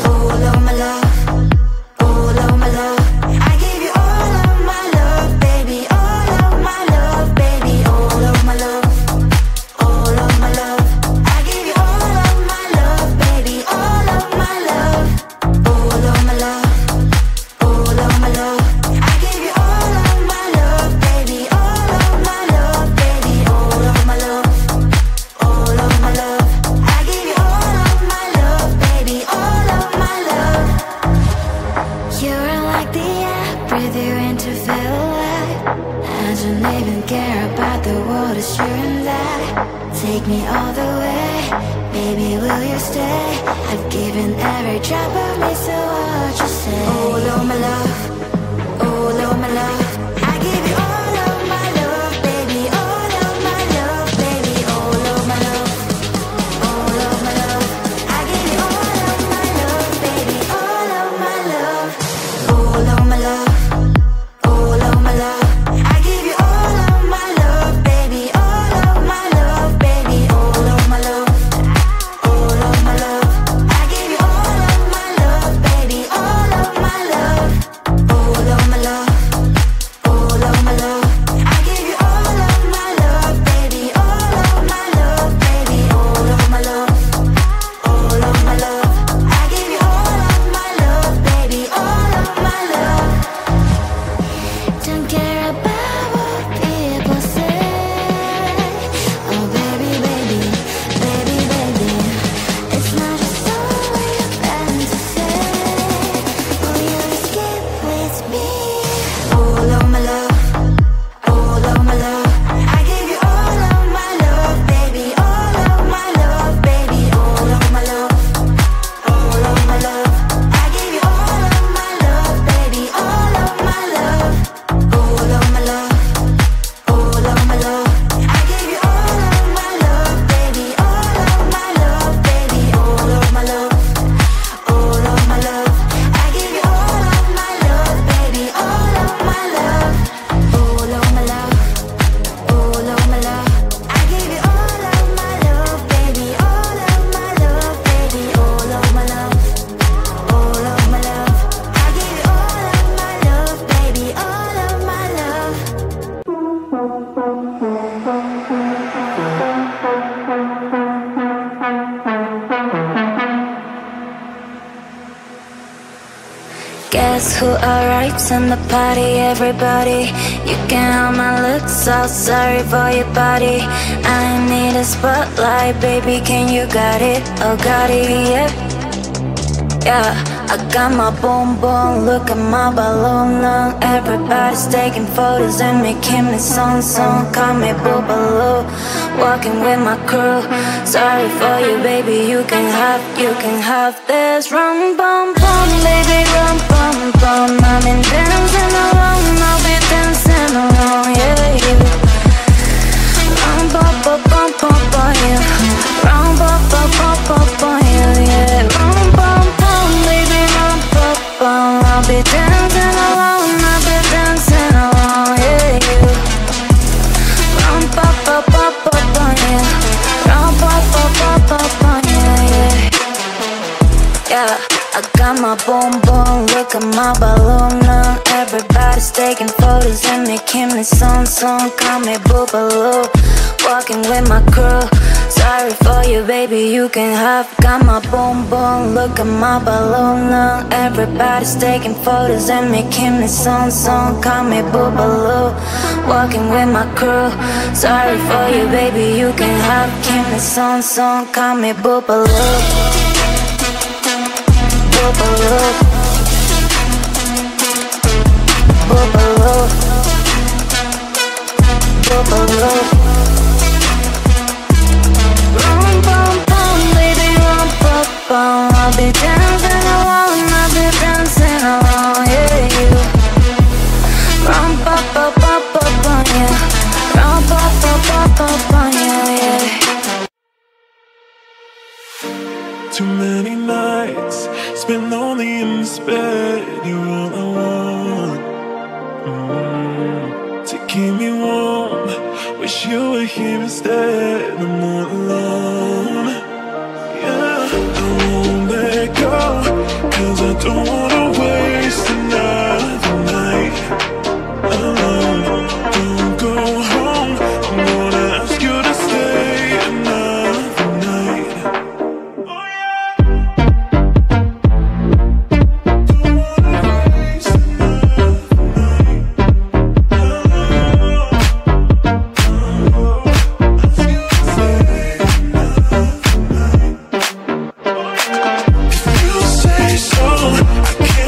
All of my love, all of Don't care about the world, it's you and that. Take me all the way, baby, will you stay? I've given every drop of me, so what you say? Oh, Lord, my love, oh, Lord, my love, I give you all of my love, baby, all of my love, baby, all of my love, all of my love, I give you all of my love, baby, all of my love, all of my love, all of my love. Guess who arrives in the party? Everybody, you can have my looks, so sorry for your body. I need a spotlight, baby, can you got it? Oh, got it, yeah. Yeah, I got my boom boom, look at my balloon now. Everybody's taking photos and making me song. Call me Boobaloo, walking with my crew. Sorry for you, baby, you can have this. Rum bum bum, baby, rum bum bum. I've been dancing alone, I'll be dancing alone, yeah, yeah. Rum bum bum bum bum bum, yeah. Rum bum bum bum bum bum, yeah, yeah. Rum bum bum, baby, rum bum bum. I'll be dancing alone, I'll be dancing alone, yeah, yeah. Rum bum bum bum bum bum, yeah. Rum bum bum bum bum bum, yeah, yeah. Yeah, I got my boom boom, look at my balloon now. Everybody's taking photos and making me song. Call me Boobaloo, walking with my crew. Sorry for you, baby, you can have. Got my boom boom, look at my balloon now. Everybody's taking photos and making me song. Call me Boobaloo, walking with my crew. Sorry for you, baby, you can have. Give me song. Call me Boobaloo. Boobaloo, Boobaloo, Boobaloo. Rum bum bum, baby, rum bum bum. I'll be dancing alone, I'll be dancing alone, yeah, yeah. Rum bum bum bum bum bum, yeah. Rum bum bum bum bum bum, yeah, yeah. Too many nights spent lonely in this bed. You're all I want, to keep me warm. Wish you were here instead. I'm not alone. Yeah, I won't let go, 'cause I don't wanna waste another night alone. Don't go home, I'm gonna ask you to stay another night. I can't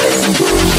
Let's go.